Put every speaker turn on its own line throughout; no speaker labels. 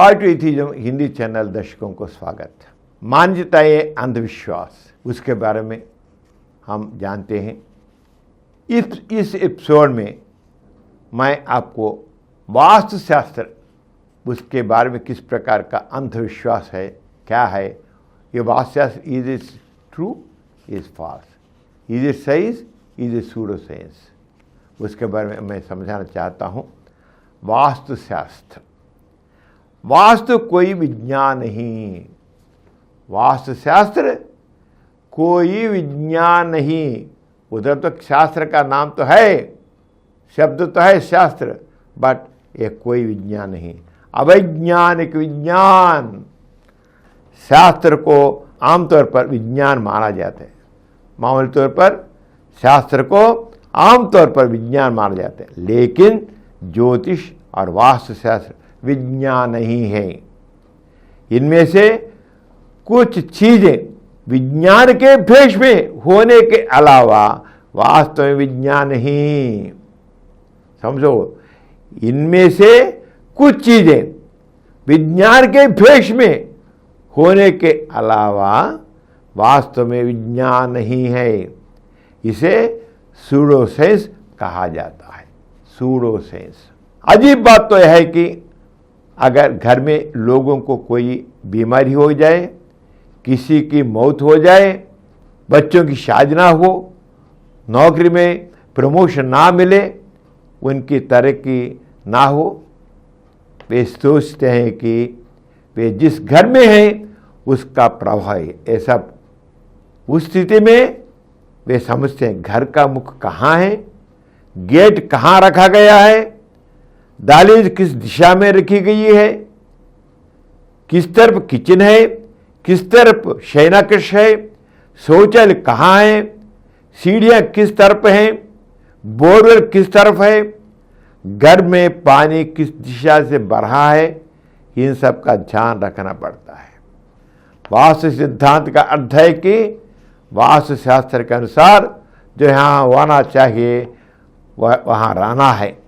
Positive atheism Hindi channel दर्शकों को स्वागत। मान्यताएं अंधविश्वास, उसके बारे में हम जानते हैं। इस एपिसोड में मैं आपको वास्तुशास्त्र, उसके बारे में किस प्रकार का अंधविश्वास है, क्या है ये Vastushastra, is it true, is false, is it science, is it pseudo science, उसके बारे में मैं समझाना चाहता हूँ। वास्तुशास्त्र, वास्तु कोई विज्ञान नहीं, वास्तुशास्त्र कोई विज्ञान नहीं। उधर तो शास्त्र का नाम तो है, शब्द तो है शास्त्र, बट ये कोई विज्ञान नहीं, अवैज्ञानिक विज्ञान। शास्त्र को आमतौर पर विज्ञान माना जाता है, मामूली तौर पर शास्त्र को आमतौर पर विज्ञान माना जाता है, लेकिन ज्योतिष और वास्तुशास्त्र विज्ञान नहीं है। इनमें से कुछ चीजें विज्ञान के भेष में होने के अलावा वास्तव में विज्ञान नहीं। समझो, इनमें से कुछ चीजें विज्ञान के भेष में होने के अलावा वास्तव में विज्ञान नहीं है। इसे सूडो साइंस कहा जाता है, सूडो साइंस। अजीब बात तो यह है कि अगर घर में लोगों को कोई बीमारी हो जाए, किसी की मौत हो जाए, बच्चों की शादी ना हो, नौकरी में प्रमोशन ना मिले, उनकी तरक्की ना हो, वे सोचते हैं कि वे जिस घर में हैं उसका प्रभाव है ऐसा। उस स्थिति में वे समझते हैं घर का मुख कहाँ है, गेट कहाँ रखा गया है, दहलीज किस दिशा में रखी गई है, किस तरफ किचन है, किस तरफ शयनाकक्ष है, शौचालय कहाँ है, सीढ़ियां किस तरफ हैं, बोरवेल किस तरफ है, घर में पानी किस दिशा से बढ़ रहा है, इन सब का ध्यान रखना पड़ता है। वास्तु सिद्धांत का अर्थ है कि वास्तुशास्त्र के अनुसार जो यहाँ होना चाहिए वह वहाँ रहना है।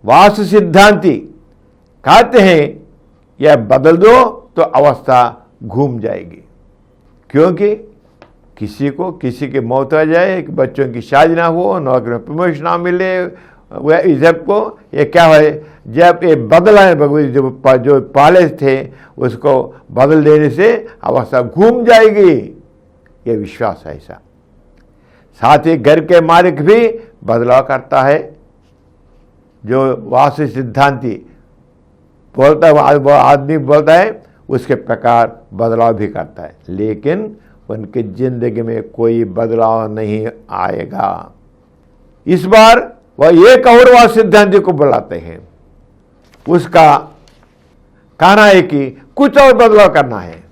वास्तु सिद्धांती कहते हैं यह बदल दो तो अवस्था घूम जाएगी, क्योंकि किसी की मौत हो जाए, बच्चों की शादी ना हो, नौकरी में प्रमोशन ना मिले, वह इस को ये क्या है, जब ये बदला है भगवती जो पहले थे उसको बदल देने से अवस्था घूम जाएगी, ये विश्वास है ऐसा। साथ ही घर के मालिक भी बदलाव करता है। जो वास्तु सिद्धांती बोलता है, वो आदमी बोलता है, उसके प्रकार बदलाव भी करता है, लेकिन उनकी जिंदगी में कोई बदलाव नहीं आएगा। इस बार वह एक और वास्तु सिद्धांती को बुलाते हैं, उसका कहना है कि कुछ और बदलाव करना है।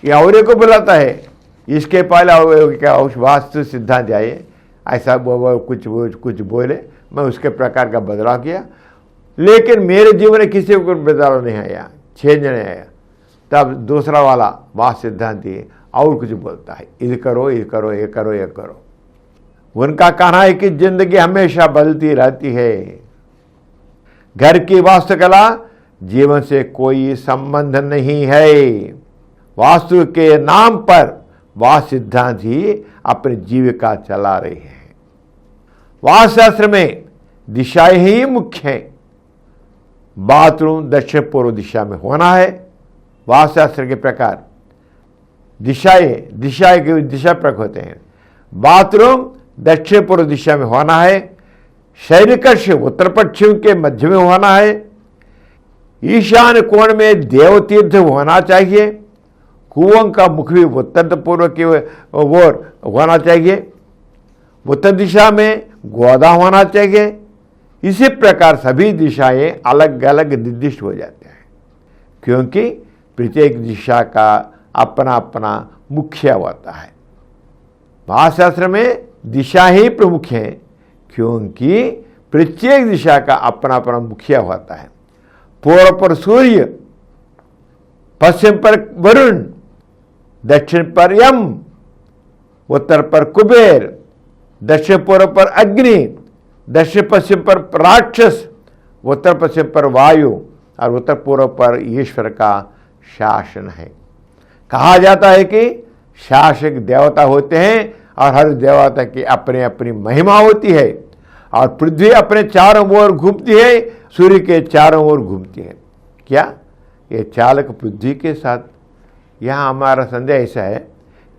ये और को बुलाता है, इसके पहले क्या वास्तु सिद्धांत आए, ऐसा वो कुछ बोले, मैं उसके प्रकार का बदलाव किया, लेकिन मेरे जीवन में किसी को बदलाव नहीं आया, चेंज नहीं आया। तब दूसरा वाला वास्तु सिद्धांती और कुछ बोलता है, ये करो, ये करो, ये करो, ये करो। उनका कहना है कि जिंदगी हमेशा बदलती रहती है, घर की वास्तुकला जीवन से कोई संबंध नहीं है। वास्तु के नाम पर वास्तु सिद्धांत ही अपनी जीविका चला रहे हैं। वास्तुशास्त्र में दिशाएं ही मुख्य हैं। बाथरूम दक्षिण पूर्व दिशा में होना है। वास्तुशास्त्र के प्रकार दिशाएं के दिशा प्रक होते हैं। बाथरूम दक्षिण पूर्व दिशा में होना है। शयनकक्ष उत्तर पश्चिम के मध्य में होना है। ईशान कोण में देवतीर्थ होना चाहिए। कुओं का मुख भी उत्तर पूर्व की ओर होना चाहिए। उत्तर दिशा में गोदा होना चाहिए। इसी प्रकार सभी दिशाएं अलग अलग निर्दिष्ट हो जाते हैं, क्योंकि प्रत्येक दिशा का अपना अपना मुखिया होता है। वास्तुशास्त्र में दिशा ही प्रमुख है, क्योंकि प्रत्येक दिशा का अपना अपना मुखिया होता है। पूर्व पर सूर्य, पश्चिम पर वरुण, दक्षिण पर यम, उत्तर पर कुबेर, दक्षिण पूर्व पर अग्नि, दक्षिण पश्चिम पर राक्षस, उत्तर पश्चिम पर वायु, और उत्तर पूर्व पर ईश्वर का शासन है। कहा जाता है कि शासक देवता होते हैं और हर देवता की अपनी अपनी महिमा होती है, और पृथ्वी अपने चारों ओर घूमती है, सूर्य के चारों ओर घूमती है। क्या ये चालक पृथ्वी के साथ, यहाँ हमारा संदेह ऐसा है,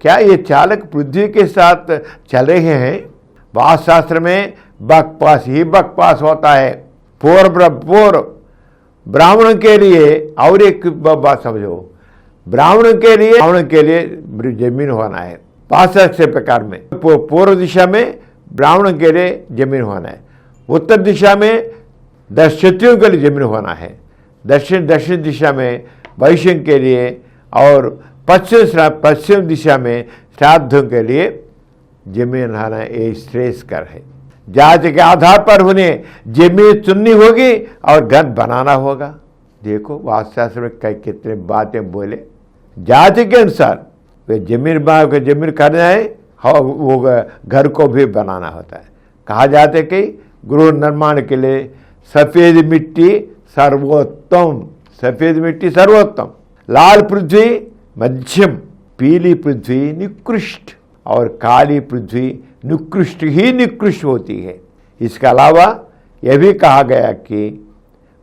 क्या ये चालक पृथ्वी के साथ चल रहे हैं? वास्तुशास्त्र में बकवास ही बकवास होता है। पूर्व ब्राह्मण के लिए, और एक बात समझो, ब्राह्मण के लिए जमीन होना है। वास्तुशास्त्र प्रकार में पूर्व दिशा में ब्राह्मण के लिए जमीन होना है, उत्तर दिशा में क्षत्रियों के लिए जमीन होना है, दक्षिण दिशा में वैश्यों के लिए, और पश्चिम दिशा में श्राद्धों के लिए जमीन रहना ये श्रेष्ठकर है। जाति के आधार पर उन्हें जमीन चुननी होगी और घर बनाना होगा। देखो वास्तुशास्त्र में कितने बातें बोले। जाति के अनुसार वे जमीन करना है, वो घर को भी बनाना होता है। कहा जाता है कि गृह निर्माण के लिए सफेद मिट्टी सर्वोत्तम, लाल पृथ्वी मध्यम, पीली पृथ्वी निकृष्ट और काली पृथ्वी निकृष्ट ही निकृष्ट होती है। इसके अलावा यह भी कहा गया कि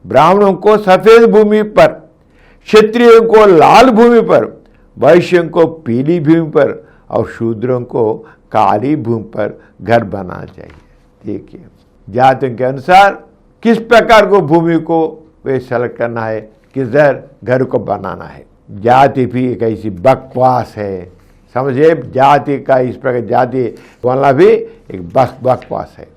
ब्राह्मणों को सफेद भूमि पर, क्षत्रियों को लाल भूमि पर, वैश्यों को पीली भूमि पर और शूद्रों को काली भूमि पर घर बनाना चाहिए। देखिए जातियों के अनुसार किस प्रकार को भूमि को वे सेलेक्ट करना है, किस घर को बनाना है। जाति भी एक ऐसी बकवास है, समझिए। जाति का इस प्रकार जाति बोलना भी एक बकवास है।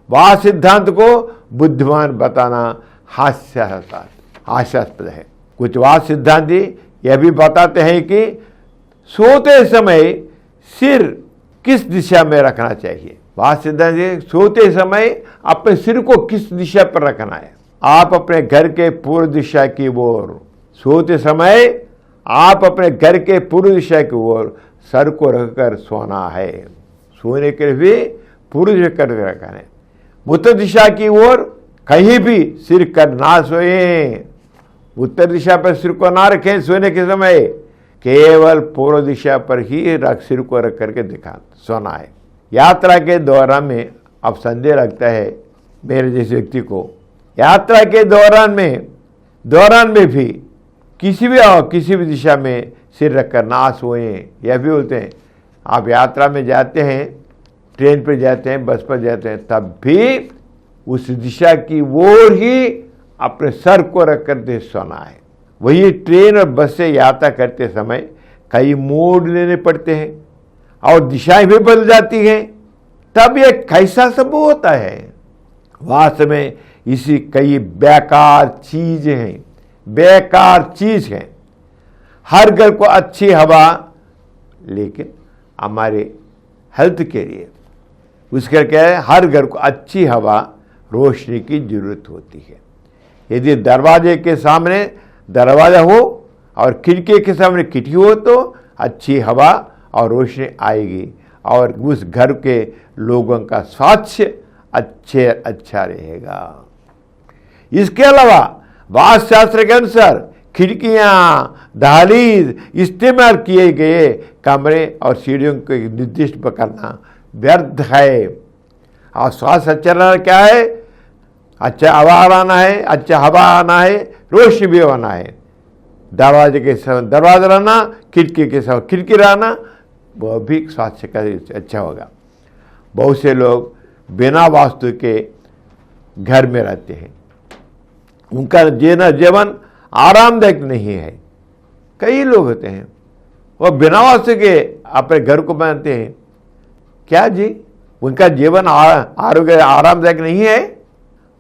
वास्तु सिद्धांत को बुद्धिमान बताना हास्यास्पद है। कुछ वास्तु सिद्धांती यह भी बताते हैं कि सोते समय सिर किस दिशा में रखना चाहिए। वास्तु सिद्धांत सोते समय अपने सिर को किस दिशा पर रखना है। आप अपने घर के पूर्व दिशा की ओर, सोते समय आप अपने घर के पूर्व दिशा की ओर सर को रखकर सोना है। सोने के लिए भी पूर्व दिशा कर रखना है। उत्तर दिशा की ओर कहीं भी सिर कर ना सोए। उत्तर दिशा पर सिर को ना रखें सोने के समय, केवल पूर्व दिशा पर ही सिर को रख करके सोना है। यात्रा के दौरान में अब संदेह लगता है मेरे जैसे व्यक्ति को, यात्रा के दौरान में भी किसी भी दिशा में सिर रखकर ना सोएं। यह भी बोलते हैं आप यात्रा में जाते हैं, ट्रेन पर जाते हैं, बस पर जाते हैं, तब भी उस दिशा की ओर ही अपने सर को रख कर सोना है। वही ट्रेन और बस से यात्रा करते समय कई मोड़ लेने पड़ते हैं और दिशाएं भी बदल जाती हैं, तब ये कैसा संभव होता है? वास्तव में इसी कई बेकार चीज हैं। हर घर को अच्छी हवा, लेकिन हमारे हेल्थ के लिए उसका क्या है, हर घर को अच्छी हवा रोशनी की जरूरत होती है। यदि दरवाजे के सामने दरवाजा हो और खिड़की के सामने खिड़की हो तो अच्छी हवा और रोशनी आएगी और उस घर के लोगों का स्वास्थ्य अच्छा रहेगा। इसके अलावा वास्तुशास्त्र के अनुसार खिड़कियां, दहलीज इस्तेमाल किए गए कमरे और सीढ़ियों को निर्दिष्ट करना व्यर्थ है। और स्वास्थ्य अच्छा रहना क्या है? अच्छा हवा आना है, अच्छा हवा आना है, रोशनी भी आना है। दरवाजे के समय दरवाजा रहना, खिड़की के समय खिड़की रहना, वह भी स्वास्थ्य का अच्छा होगा। बहुत से लोग बिना वास्तु के घर में रहते हैं, उनका जीवन आरामदायक नहीं है। कई लोग होते हैं वो बिना वास्तु के अपने घर को बनाते हैं। क्या जी, उनका जीवन आरोग्य आरामदायक नहीं है?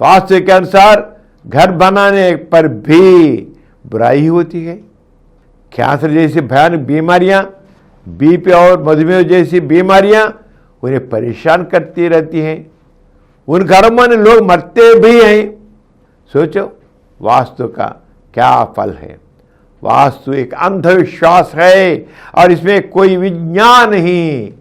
वास्तु के अनुसार घर बनाने पर भी बुराई होती है। कैंसर जैसी भयानक बीमारियां, बीपी और मधुमेह जैसी बीमारियां उन्हें परेशान करती रहती हैं। उन घरों में लोग मरते भी हैं। सोचो वास्तु का क्या फल है। वास्तु एक अंधविश्वास है और इसमें कोई विज्ञान नहीं।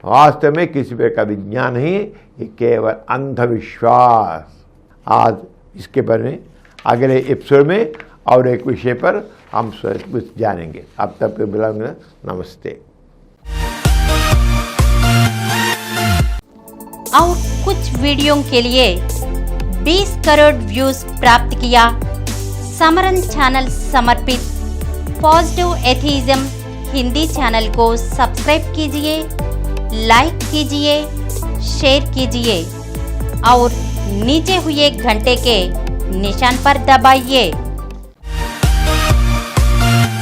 वास्तव में किसी प्रकार का विज्ञान नहीं, ये केवल अंधविश्वास। आज इसके बारे में अगले एपिसोड में और एक विषय पर हम कुछ जानेंगे। अब तक के बुलाऊंगा, नमस्ते।
और कुछ वीडियो के लिए 20 करोड़ व्यूज प्राप्त किया समरन चैनल समर्पित पॉजिटिव एथीज़म हिंदी चैनल को सब्सक्राइब कीजिए, लाइक कीजिए, शेयर कीजिए और नीचे हुए घंटे के निशान पर दबाइए।